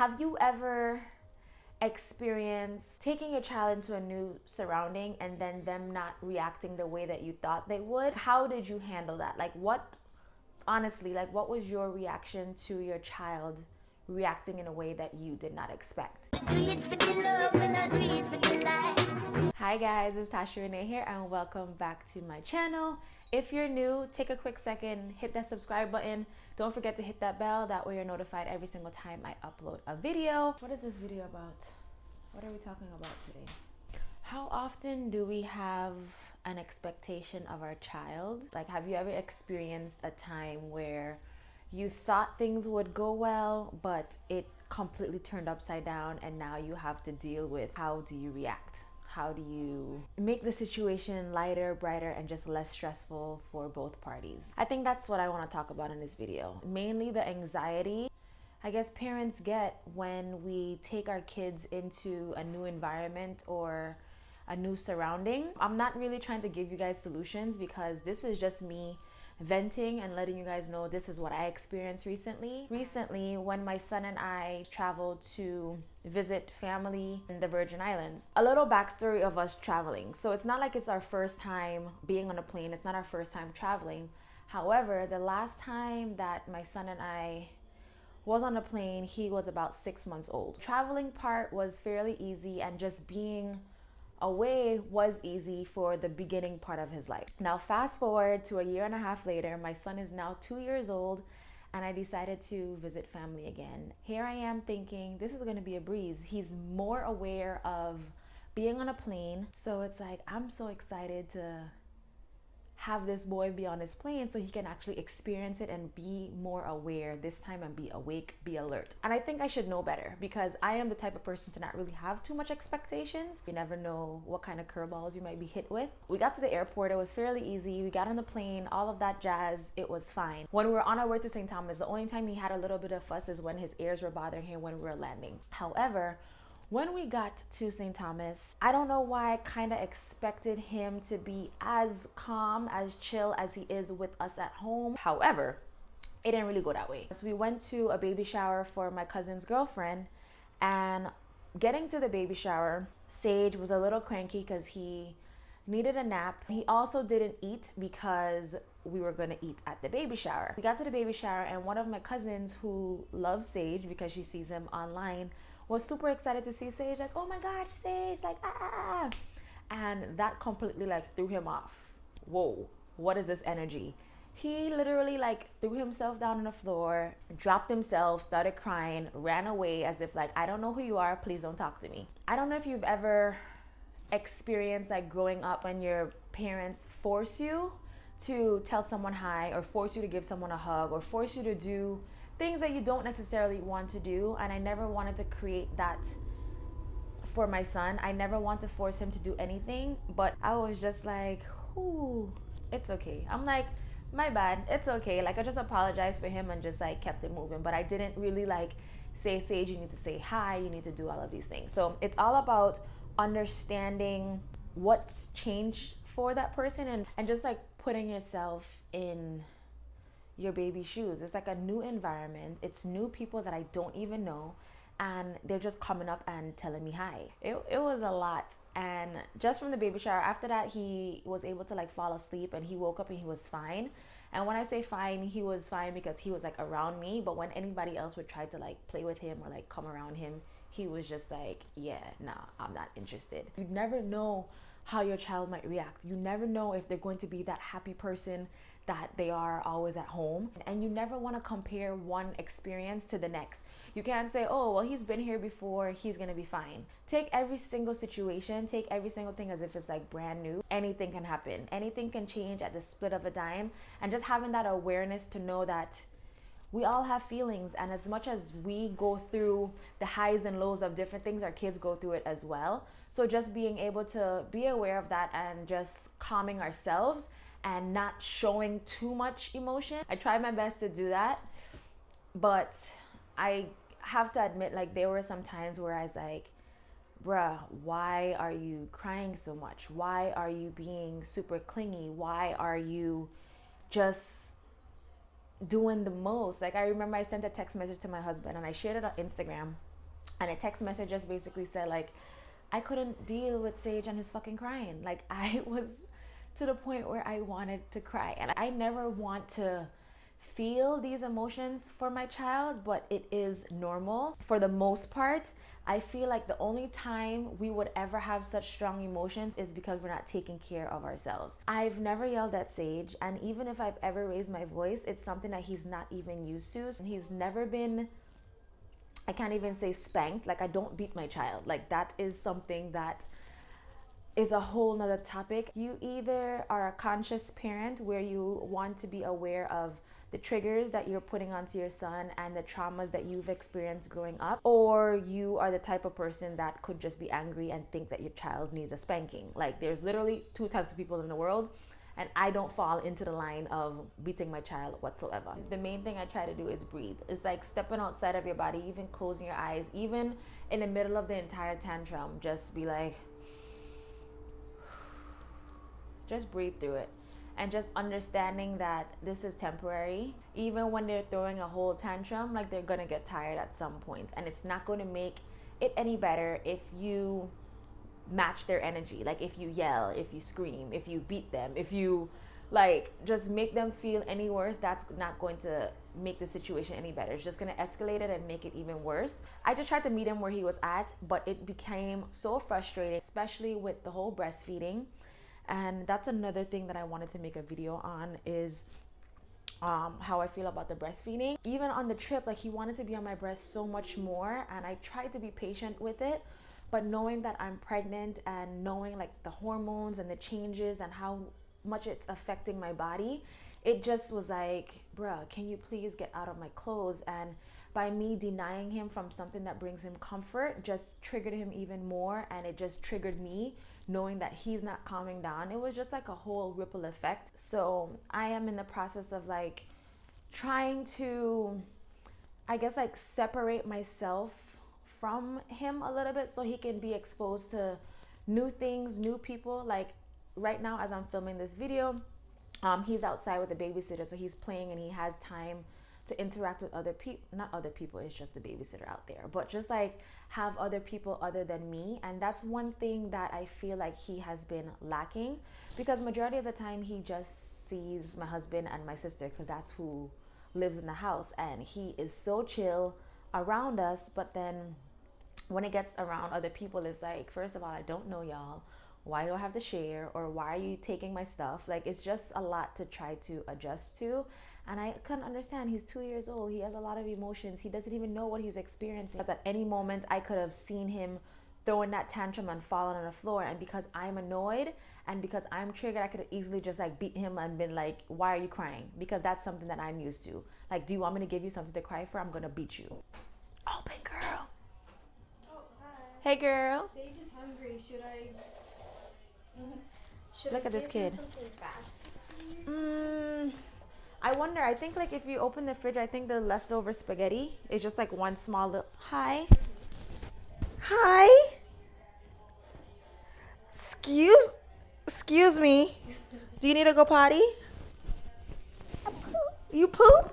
Have you ever experienced taking your child into a new surrounding and then them not reacting the way that you thought they would? How did you handle that? Like honestly, like what was your reaction to your child reacting in a way that you did not expect? Hi guys, it's Taasha Reneé here and welcome back to my channel. If you're new, take a quick second, hit that subscribe button. Don't forget to hit that bell, that way you're notified every single time I upload a video. What is this video about? What are we talking about today? How often do we have an expectation of our child? Like, have you ever experienced a time where you thought things would go well, but it completely turned upside down and now you have to deal with how do you react? How do you make the situation lighter, brighter, and just less stressful for both parties? I think that's what I want to talk about in this video. Mainly the anxiety I guess parents get when we take our kids into a new environment or a new surrounding. I'm not really trying to give you guys solutions because this is just me venting and letting you guys know this is what I experienced recently. Recently, when my son and I traveled to visit family in the Virgin Islands. A little backstory of us traveling. So it's not like it's our first time being on a plane. It's not our first time traveling. However, the last time that my son and I was on a plane, he was about 6 months old. Traveling part was fairly easy and just being away was easy for the beginning part of his life. Now fast forward to a year and a half later, my son is now 2 years old and I decided to visit family again. Here I am thinking this is gonna be a breeze. He's more aware of being on a plane. So it's like, I'm so excited to have this boy be on his plane so he can actually experience it and be more aware this time and be awake, be alert. And I think I should know better because I am the type of person to not really have too much expectations. You never know what kind of curveballs you might be hit with. We got to the airport, it was fairly easy. We got on the plane, all of that jazz, it was fine. When we were on our way to St. Thomas, the only time he had a little bit of fuss is when his ears were bothering him when we were landing. However, when we got to St. Thomas, I don't know why I kind of expected him to be as calm, as chill as he is with us at home. However, it didn't really go that way. So we went to a baby shower for my cousin's girlfriend, and getting to the baby shower, Sage was a little cranky because he needed a nap. He also didn't eat because we were gonna eat at the baby shower. We got to the baby shower and one of my cousins who loves Sage because she sees him online was super excited to see Sage, like, oh my gosh, Sage, like, ah. And that completely like threw him off. Whoa, what is this energy? He literally like threw himself down on the floor, dropped himself, started crying, ran away as if like, I don't know who you are, please don't talk to me. I don't know if you've ever experienced like growing up when your parents force you to tell someone hi or force you to give someone a hug or force you to do things that you don't necessarily want to do. And I never wanted to create that for my son. I never want to force him to do anything, but I was just like, ooh, it's okay. I'm like, my bad, it's okay. Like I just apologized for him and just like kept it moving, but I didn't really like say, Sage, you need to say hi, you need to do all of these things. So it's all about understanding what's changed for that person and just like putting yourself in your baby's shoes. It's like a new environment. It's new people that I don't even know. And they're just coming up and telling me hi. It was a lot. And just from the baby shower, after that, he was able to like fall asleep and he woke up and he was fine. And when I say fine, he was fine because he was like around me. But when anybody else would try to like play with him or like come around him, he was just like, yeah, nah, I'm not interested. You never know how your child might react. You never know if they're going to be that happy person that they are always at home. And you never want to compare one experience to the next. You can't say, oh, well, he's been here before, he's gonna be fine. Take every single situation, take every single thing as if it's like brand new. Anything can happen. Anything can change at the split of a dime. And just having that awareness to know that we all have feelings, and as much as we go through the highs and lows of different things, our kids go through it as well. So just being able to be aware of that and just calming ourselves and not showing too much emotion. I try my best to do that, but I have to admit, like, there were some times where I was like, bruh, why are you crying so much? Why are you being super clingy? Why are you just doing the most? Like, I remember I sent a text message to my husband and I shared it on Instagram. And a text message just basically said like, I couldn't deal with Sage and his fucking crying. Like, I was to the point where I wanted to cry. And I never want to feel these emotions for my child, but it is normal for the most part. I feel like the only time we would ever have such strong emotions is because we're not taking care of ourselves. I've never yelled at Sage, and even if I've ever raised my voice, it's something that he's not even used to. He's never been, I can't even say spanked. Like, I don't beat my child. Like, that is something that is a whole nother topic. You either are a conscious parent where you want to be aware of the triggers that you're putting onto your son and the traumas that you've experienced growing up, or you are the type of person that could just be angry and think that your child needs a spanking. Like, there's literally two types of people in the world, and I don't fall into the line of beating my child whatsoever. The main thing I try to do is breathe. It's like stepping outside of your body, even closing your eyes, even in the middle of the entire tantrum, just be like, just breathe through it. And just understanding that this is temporary. Even when they're throwing a whole tantrum, like, they're gonna get tired at some point, and it's not gonna make it any better if you match their energy. Like, if you yell, if you scream, if you beat them, if you like just make them feel any worse, that's not going to make the situation any better. It's just going to escalate it and make it even worse. I just tried to meet him where he was at, but it became so frustrating, especially with the whole breastfeeding. And that's another thing that I wanted to make a video on, is how I feel about the breastfeeding. Even on the trip, like, he wanted to be on my breast so much more, and I tried to be patient with it, but knowing that I'm pregnant and knowing like the hormones and the changes and how much it's affecting my body, it just was like, bruh, can you please get out of my clothes? And by me denying him from something that brings him comfort just triggered him even more, and it just triggered me knowing that he's not calming down. It was just like a whole ripple effect. So I am in the process of like trying to, I guess, like separate myself from him a little bit so he can be exposed to new things, new people. Like, right now as I'm filming this video, he's outside with a babysitter, so he's playing and he has time to interact with other people. Not other people, it's just the babysitter out there, but just like have other people other than me. And that's one thing that I feel like he has been lacking, because majority of the time he just sees my husband and my sister, because that's who lives in the house, and he is so chill around us. But then when it gets around other people, it's like, first of all, I don't know y'all, why do I have to share, or why are you taking my stuff? Like, it's just a lot to try to adjust to. And I couldn't understand. He's 2 years old. He has a lot of emotions. He doesn't even know what he's experiencing. Because at any moment, I could have seen him throwing that tantrum and falling on the floor. And because I'm annoyed and because I'm triggered, I could have easily just like beat him and been like, why are you crying? Because that's something that I'm used to. Like, do you want me to give you something to cry for? I'm going to beat you. Open, girl. Oh, hi. Hey, girl. Sage is hungry. Should I Look at this kid. Something fast? I wonder, I think like if you open the fridge, I think the leftover spaghetti is just like one small little, hi. Hi. Excuse me. Do you need to go potty? You poop?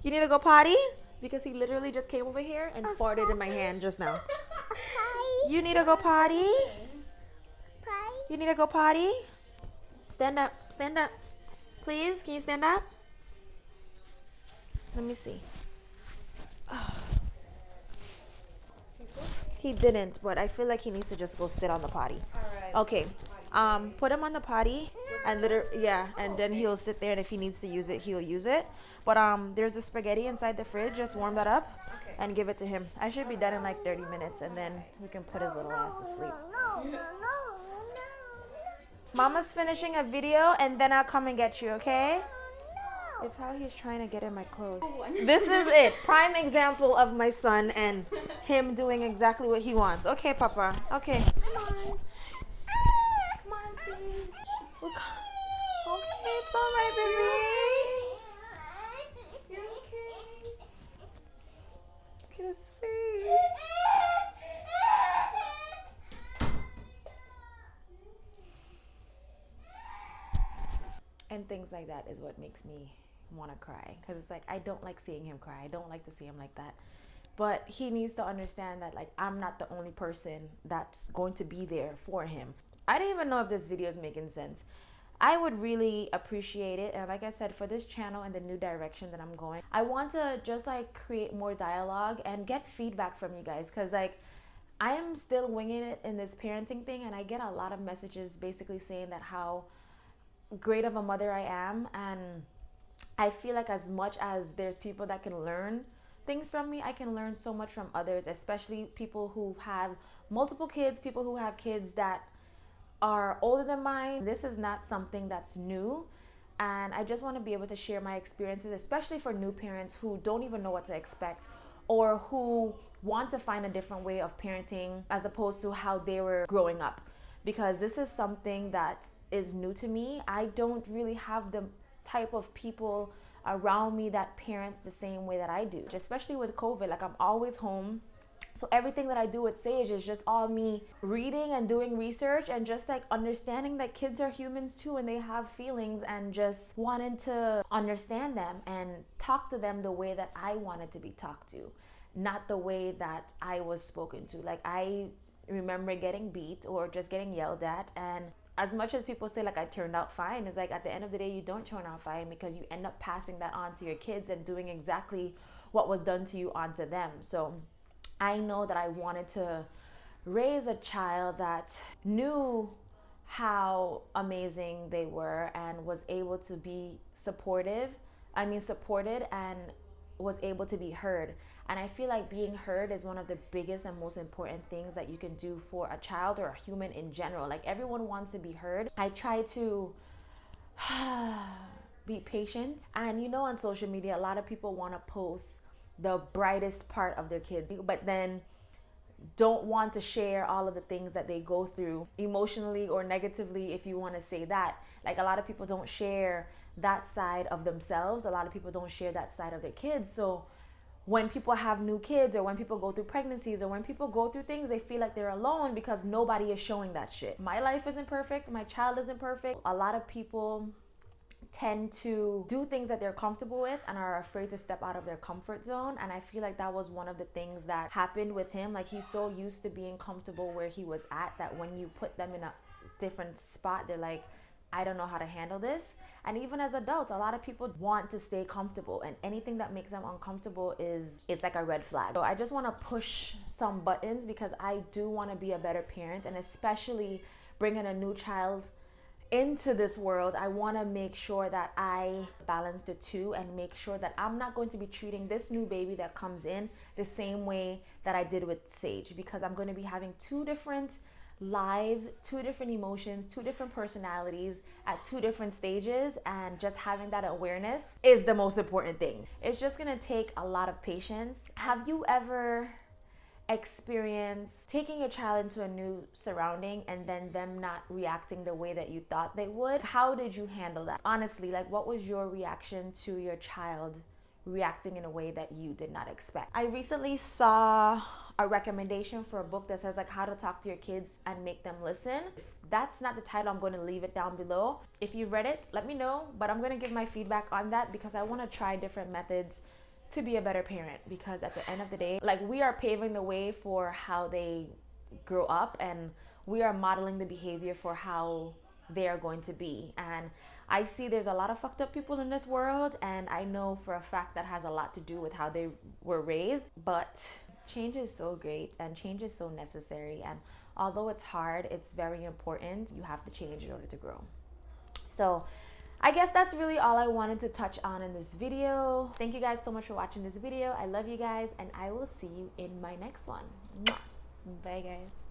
You need to go potty? Because he literally just came over here and farted in my hand just now. You need to go potty? You need to go potty? Stand up. Stand up. Please, can you stand up? Let me see. Oh. He didn't, but I feel like he needs to just go sit on the potty. Alright. Okay. Put him on the potty and and then he'll sit there, and if he needs to use it, he'll use it. But there's the spaghetti inside the fridge. Just warm that up and give it to him. I should be done in like 30 minutes, and then we can put his little ass to sleep. Mama's finishing a video, and then I'll come and get you, okay? It's how he's trying to get in my clothes. This is it. Prime example of my son and him doing exactly what he wants. Okay, Papa. Okay. Come on, Sage. Okay, it's all right, baby. You're okay. Look at his face. And things like that is what makes me want to cry, because it's like I don't like seeing him cry. I don't like to see him like that. but he needs to understand that like I'm not the only person that's going to be there for him. I don't even know if this video is making sense. I would really appreciate it. And like I said, for this channel and the new direction that I'm going, I want to just like create more dialogue and get feedback from you guys, because like I am still winging it in this parenting thing, and I get a lot of messages basically saying that how great of a mother I am. And I feel like as much as there's people that can learn things from me, I can learn so much from others, especially people who have multiple kids, people who have kids that are older than mine. This is not something that's new. And I just want to be able to share my experiences, especially for new parents who don't even know what to expect, or who want to find a different way of parenting as opposed to how they were growing up. Because this is something that is new to me. I don't really have the type of people around me that parents the same way that I do, especially with COVID. Like I'm always home. So everything that I do with Sage is just all me reading and doing research and just like understanding that kids are humans too, and they have feelings, and just wanting to understand them and talk to them the way that I wanted to be talked to, not the way that I was spoken to. Like I remember getting beat or just getting yelled at, and as much as people say like I turned out fine, it's like at the end of the day you don't turn out fine, because you end up passing that on to your kids and doing exactly what was done to you onto them. So I know that I wanted to raise a child that knew how amazing they were and was able to be supported, and was able to be heard. And I feel like being heard is one of the biggest and most important things that you can do for a child or a human in general. Like everyone wants to be heard. I try to be patient. And you know, on social media, a lot of people want to post the brightest part of their kids, but then don't want to share all of the things that they go through emotionally or negatively, if you want to say that. Like a lot of people don't share that side of themselves. A lot of people don't share that side of their kids. So when people have new kids, or when people go through pregnancies, or when people go through things, they feel like they're alone because nobody is showing that shit. My life isn't perfect. My child isn't perfect. A lot of people tend to do things that they're comfortable with and are afraid to step out of their comfort zone. And I feel like that was one of the things that happened with him. Like he's so used to being comfortable where he was at, that when you put them in a different spot, they're like, I don't know how to handle this. And even as adults, a lot of people want to stay comfortable, and anything that makes them uncomfortable it's like a red flag. So I just want to push some buttons, because I do want to be a better parent, and especially bringing a new child into this world, I want to make sure that I balance the two and make sure that I'm not going to be treating this new baby that comes in the same way that I did with Sage, because I'm going to be having two different lives, two different emotions, two different personalities at two different stages, and just having that awareness is the most important thing. It's just going to take a lot of patience. Have you ever experience taking a child into a new surrounding and then them not reacting the way that you thought they would? How did you handle that? Honestly, like what was your reaction to your child reacting in a way that you did not expect? I recently saw a recommendation for a book that says like how to talk to your kids and make them listen. If that's not the title, I'm going to leave it down below. If you've read it, let me know, but I'm going to give my feedback on that, because I want to try different methods to be a better parent. Because at the end of the day, like we are paving the way for how they grow up, and we are modeling the behavior for how they are going to be. And I see there's a lot of fucked up people in this world, and I know for a fact that has a lot to do with how they were raised. But change is so great, and change is so necessary, and although it's hard, it's very important. You have to change in order to grow. So I guess that's really all I wanted to touch on in this video. Thank you guys so much for watching this video. I love you guys, and I will see you in my next one. Bye guys.